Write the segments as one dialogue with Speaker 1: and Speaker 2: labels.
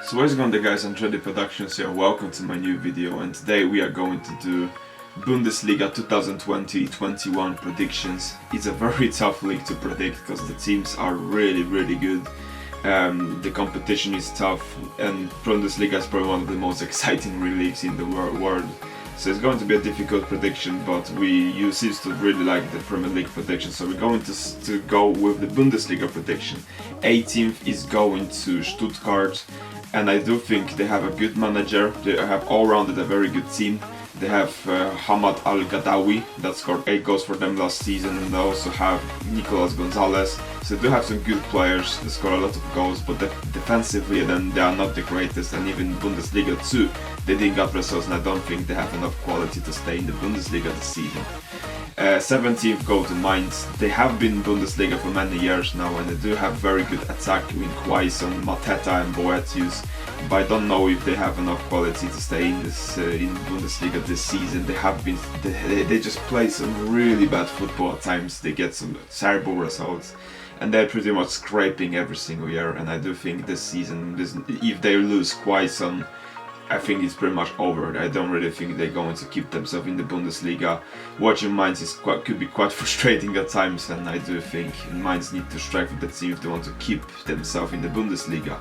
Speaker 1: So what's going on guys, I'm Tredy Productions here, welcome to my new video, and today we are going to do Bundesliga 2020-21 predictions. It's a very tough league to predict because the teams are really good. The competition is tough and Bundesliga is probably one of the most exciting leagues in the world. So it's going to be a difficult prediction, but you seem to really like the Premier League prediction, so we're going to go with the Bundesliga prediction. 18th is going to Stuttgart, and I do think they have a good manager. They have all-rounded a very good team. They have Hamad Al-Gadawi that scored 8 goals for them last season, and they also have Nicolas Gonzalez. So they do have some good players. They score a lot of goals, but defensively then they are not the greatest, and even Bundesliga too, they didn't get results, and I don't think they have enough quality to stay in the Bundesliga this season. 17th go to Mainz. They have been in Bundesliga for many years now, and they do have very good attack with Quaison, Mateta and Boetius. But I don't know if they have enough quality to stay in Bundesliga this season. They just play some really bad football at times. They get some terrible results, and they're pretty much scraping every single year. And I do think this season, if they lose Quaison, I think it's pretty much over. I don't really think they're going to keep themselves in the Bundesliga. Watching Mainz could be quite frustrating at times, and I do think Mainz need to strike with the team if they want to keep themselves in the Bundesliga.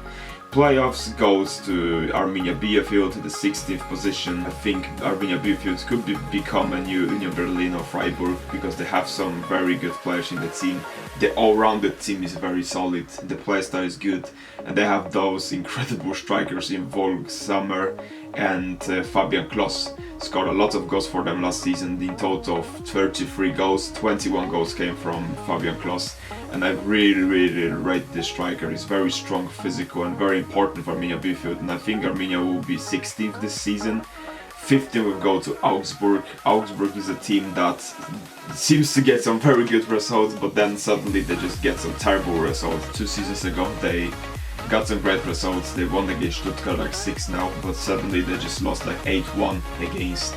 Speaker 1: Playoffs goes to Arminia Biefeld, the 16th position. I think Arminia Biefeld could become a new Union Berlin or Freiburg because they have some very good players in the team. The all-rounded team is very solid, the playstyle is good, and they have those incredible strikers in Volk Sommer and Fabian Klos. Scored a lot of goals for them last season. In total of 33 goals, 21 goals came from Fabian Klos, and I really rate this striker. He's very strong, physical, and very important for Arminia Biefeld, and I think Arminia will be 16th this season. 15th will go to Augsburg. Augsburg is a team that seems to get some very good results, but then suddenly they just get some terrible results. 2 seasons ago they got some great results. They won against Stuttgart like 6-0, but suddenly they just lost like 8-1 against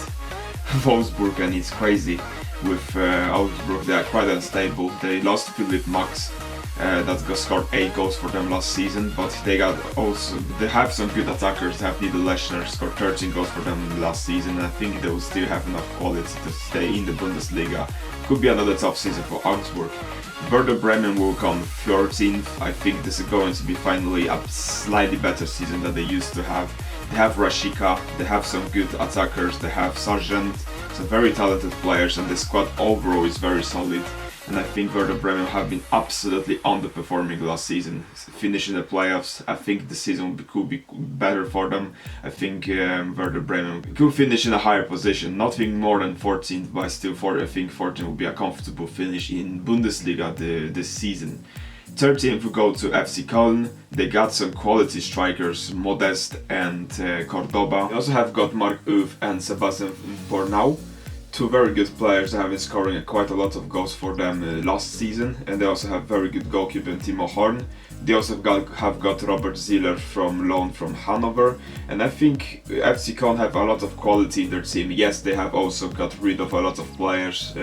Speaker 1: Wolfsburg, and it's crazy. With Augsburg, they are quite unstable. They lost Philipp Max, that scored 8 goals for them last season, but they have some good attackers. They have Nidal Lechner, scored 13 goals for them last season, and I think they will still have enough quality to stay in the Bundesliga. Could be another tough season for Augsburg. Werder Bremen will come 13th. I think this is going to be finally a slightly better season than they used to have. They have Rashica, they have some good attackers, they have Sargent, some very talented players, and the squad overall is very solid. And I think Werder Bremen have been absolutely underperforming last season. Finishing the playoffs, I think the season could be better for them. I think Werder Bremen could finish in a higher position, nothing more than 14th, but still I think 14th will be a comfortable finish in Bundesliga this season. 13th will go to FC Koln. They got some quality strikers, Modest and Cordoba. They also have got Mark Uth and Sebastian Bornau. 2 very good players that have been scoring quite a lot of goals for them last season, and they also have very good goalkeeper Timo Horn. They also have got Robert Zieler from loan from Hanover, and I think FC Köln have a lot of quality in their team. Yes, they have also got rid of a lot of players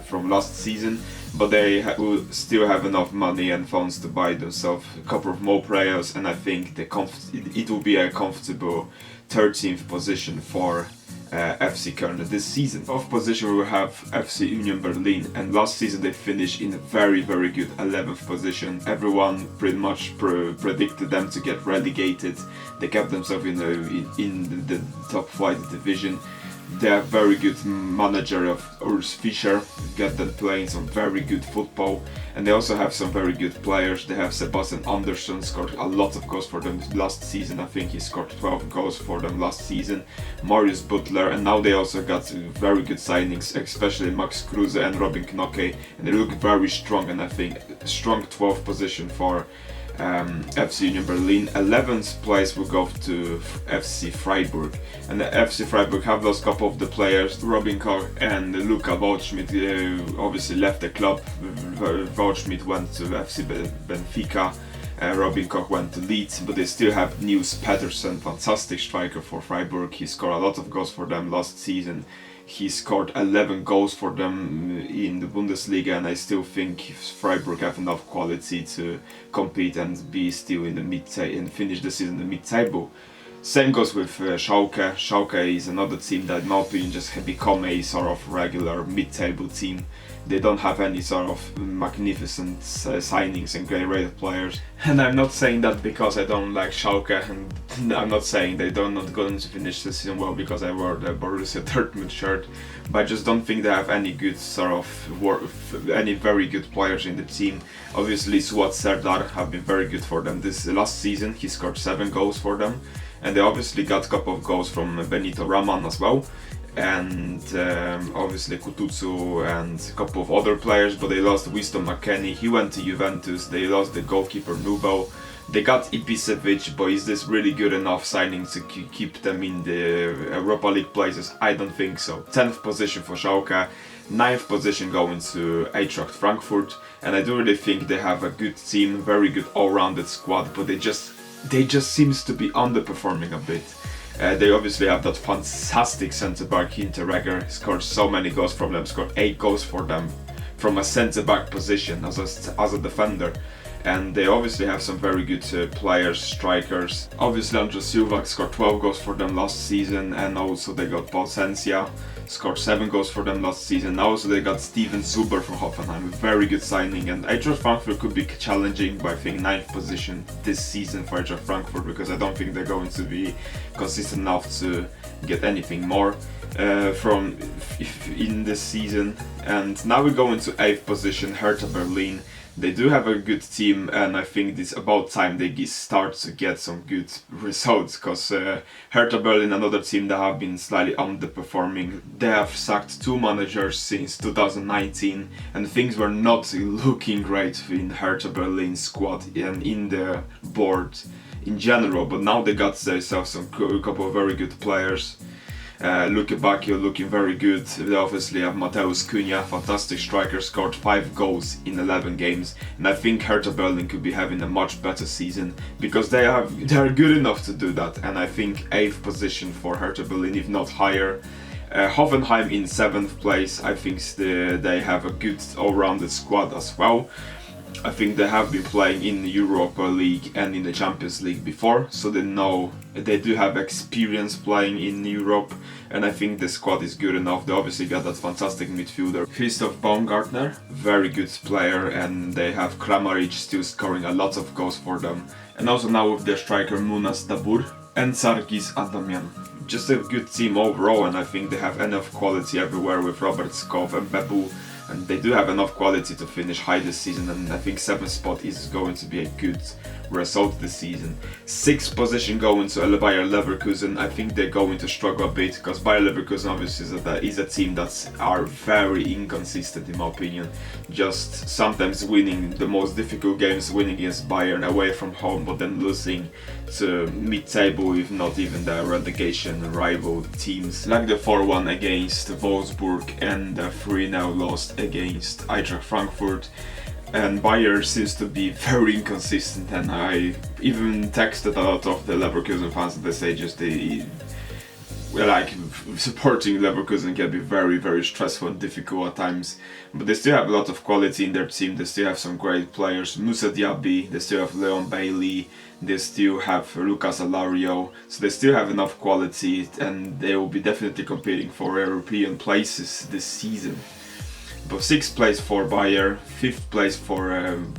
Speaker 1: from last season, but they will still have enough money and funds to buy themselves a couple of more players, and I think it will be a comfortable 13th position for FC Köln this season. 4th position we will have FC Union Berlin, and last season they finished in a very good 11th position. Everyone pretty much predicted them to get relegated. They kept themselves in the top flight division. They have very good manager of Urs Fischer, get them playing some very good football, and they also have some very good players. They have Sebastian Andersson, scored a lot of goals for them last season. I think he scored 12 goals for them last season. Marius Butler, and now they also got very good signings, especially Max Kruse and Robin Knoche, and they look very strong, and I think strong 12th position for FC Union Berlin. 11th place will go to FC Freiburg, and the FC Freiburg have lost a couple of the players. Robin Koch and Luka Waldschmidt obviously left the club. Waldschmidt went to FC Benfica, Robin Koch went to Leeds, but they still have Niels Pedersen, fantastic striker for Freiburg. He scored a lot of goals for them last season. He scored 11 goals for them in the Bundesliga, and I still think Freiburg have enough quality to compete and be still in the and finish the season in the mid-table. Same goes with Schalke. Schalke is another team that, in my opinion, just have become a sort of regular mid-table team. They don't have any sort of magnificent signings and great rated players. And I'm not saying that because I don't like Schalke, and I'm not saying they don't not going to finish the season well because I wore the Borrusia Dortmund shirt, but I just don't think they have any good sort of any very good players in the team. Obviously, Suat Serdar have been very good for them this last season. He scored 7 goals for them, and they obviously got a couple of goals from Benito Raman as well, and obviously Kututsu and a couple of other players, but they lost Winston McKennie, he went to Juventus, they lost the goalkeeper Nubel, they got Ibisevic, but is this really good enough signing to keep them in the Europa League places? I don't think so. 10th position for Schalke, 9th position going to Eitracht Frankfurt, and I do really think they have a good team, very good all-rounded squad, but they just seems to be underperforming a bit. They obviously have that fantastic centre-back Hinteregger, scored so many goals from them, scored 8 goals for them from a centre-back position as a defender. And they obviously have some very good players, strikers. Obviously Andres Silva scored 12 goals for them last season, and also they got Balsencia, scored 7 goals for them last season. Now also they got Steven Zuber from Hoffenheim, a very good signing, and Eintracht Frankfurt could be challenging, but I think 9th position this season for Eintracht Frankfurt, because I don't think they're going to be consistent enough to get anything more from in this season. And now we go into 8th position, Hertha Berlin. They do have a good team, and I think it's about time they start to get some good results, because Hertha Berlin, another team that have been slightly underperforming. They have sacked 2 managers since 2019, and things were not looking great in Hertha Berlin squad and in the board in general, but now they got themselves a couple of very good players. Luke Bacchio looking very good. They obviously have Mateusz Cunha, fantastic striker, scored 5 goals in 11 games, and I think Hertha Berlin could be having a much better season because they are good enough to do that. And I think 8th position for Hertha Berlin, if not higher. Hoffenheim in 7th place. I think they have a good all-rounded squad as well. I think they have been playing in the Europa League and in the Champions League before, so they do have experience playing in Europe, and I think the squad is good enough. They obviously got that fantastic midfielder Christoph Baumgartner, very good player, and they have Kramaric still scoring a lot of goals for them, and also now with their striker Munas Dabur and Sargis Adamian. Just a good team overall, and I think they have enough quality everywhere with Robert Skov and Bebu. And they do have enough quality to finish high this season, and I think 7th spot is going to be a good result this season. 6th position going to Bayer Leverkusen. I think they're going to struggle a bit because Bayer Leverkusen obviously is a team that are very inconsistent in my opinion. Just sometimes winning the most difficult games, winning against Bayern away from home, but then losing to mid-table, if not even the relegation rival teams, like the 4-1 against Wolfsburg and the 3-0 loss against Eitracht Frankfurt. And Bayern seems to be very inconsistent, and I even texted a lot of the Leverkusen fans and they say supporting Leverkusen can be very, very stressful and difficult at times, but they still have a lot of quality in their team. They still have some great players, Moussa Diaby, they still have Leon Bailey, they still have Lucas Alario, so they still have enough quality, and they will be definitely competing for European places this season. But 6th place for Bayern, 5th place for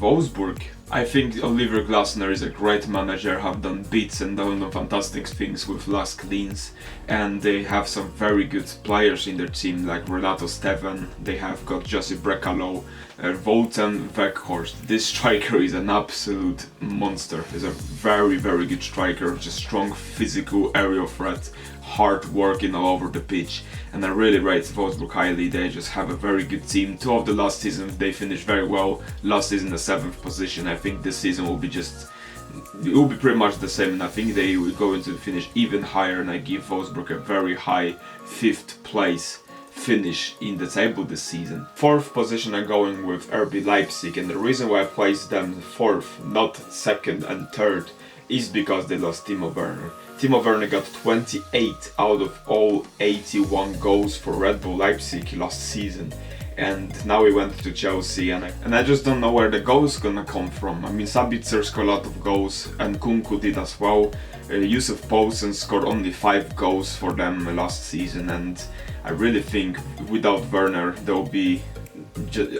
Speaker 1: Wolfsburg. I think Oliver Glasner is a great manager, have done beats and done fantastic things with Lask Linz, and they have some very good players in their team like Renato Steven, they have got Josip Brekalo, Volten Weghorst. This striker is an absolute monster, he's a very, very good striker, just strong physical aerial threat, hard working all over the pitch, and I really rate Wolfsburg highly. They just have a very good team. 2 of the last season they finished very well. Last season the 7th position. I think this season will be pretty much the same, and I think they will go into finish even higher, and I give Wolfsburg a very high 5th place finish in the table this season. 4th position I'm going with RB Leipzig, and the reason why I placed them 4th, not 2nd and 3rd, is because they lost Timo Werner. Timo Werner got 28 out of all 81 goals for Red Bull Leipzig last season. And now he went to Chelsea, and I just don't know where the goals gonna come from. I mean, Sabitzer scored a lot of goals, and Kunku did as well. Yusuf Poulsen scored only 5 goals for them last season, and I really think without Werner there will be,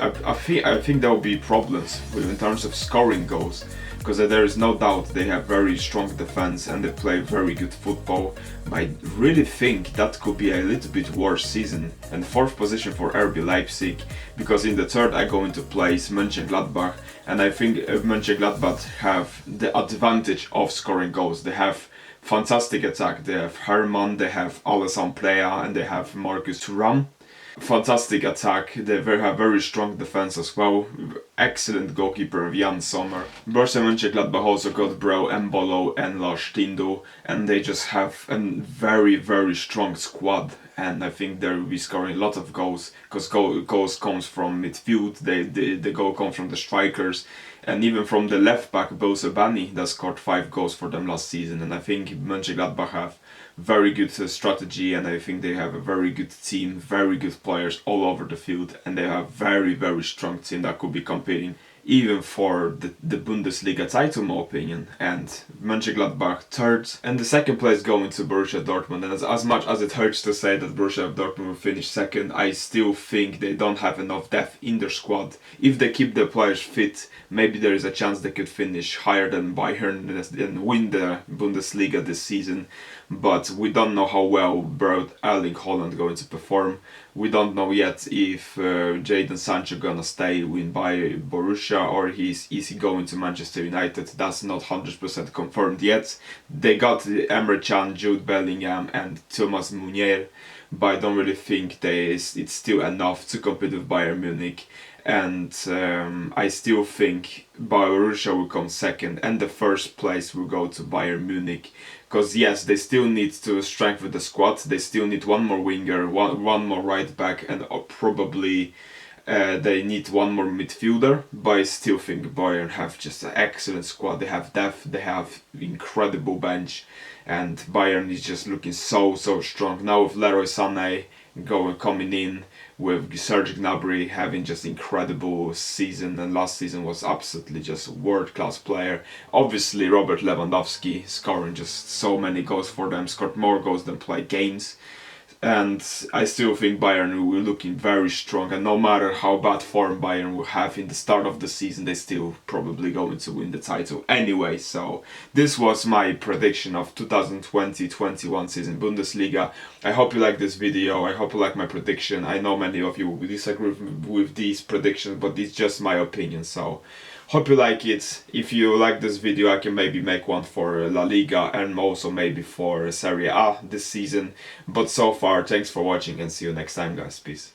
Speaker 1: I think there will be problems in terms of scoring goals. Because there is no doubt they have very strong defense and they play very good football. I really think that could be a little bit worse season. And 4th position for RB Leipzig, because in the 3rd I go into place Monchengladbach, and I think Monchengladbach have the advantage of scoring goals. They have fantastic attack. They have Hermann, they have Alassane Plea, and they have Marcus Thuram. Fantastic attack, they have very strong defense as well. Excellent goalkeeper Jan Sommer. Borussia Mönchengladbach also got Bro Embolo and Lars Stindl, and they just have a very strong squad. And I think they will be scoring a lot of goals, because goals comes from midfield, the goal comes from the strikers, and even from the left back Bo Sabani that scored 5 goals for them last season. And I think Mönchengladbach have very good strategy, and I think they have a very good team, very good players all over the field, and they have very strong team that could be competing even for the Bundesliga title, in my opinion. And Mönchengladbach 3rd, and the 2nd place going to Borussia Dortmund. And as much as it hurts to say that Borussia Dortmund will finish 2nd, I still think they don't have enough depth in their squad. If they keep the players fit, maybe there is a chance they could finish higher than Bayern and win the Bundesliga this season. But we don't know how well Erling Haaland going to perform. We don't know yet if Jadon Sancho gonna stay by Borussia, or is he going to Manchester United. That's not 100% confirmed yet. They got Emre Can, Jude Bellingham and Thomas Meunier, but I don't really think it's still enough to compete with Bayern Munich. And I still think Borussia will come 2nd, and the 1st place will go to Bayern Munich. Because yes, they still need to strengthen the squad, they still need one more winger, one more right back, and probably they need one more midfielder. But I still think Bayern have just an excellent squad. They have depth, they have incredible bench, and Bayern is just looking so strong. Now with Leroy Sané coming in, with Serge Gnabry having just incredible season, and last season was absolutely just world-class player. Obviously Robert Lewandowski scoring just so many goals for them, scored more goals than played games. And I still think Bayern will looking very strong, and no matter how bad form Bayern will have in the start of the season, they still probably going to win the title anyway. So this was my prediction of 2020-21 season Bundesliga. I hope you like this video, I hope you like my prediction. I know many of you will disagree with these predictions, but it's just my opinion, so hope you like it. If you like this video, I can maybe make one for La Liga and also maybe for Serie A this season. But so far, thanks for watching and see you next time, guys. Peace.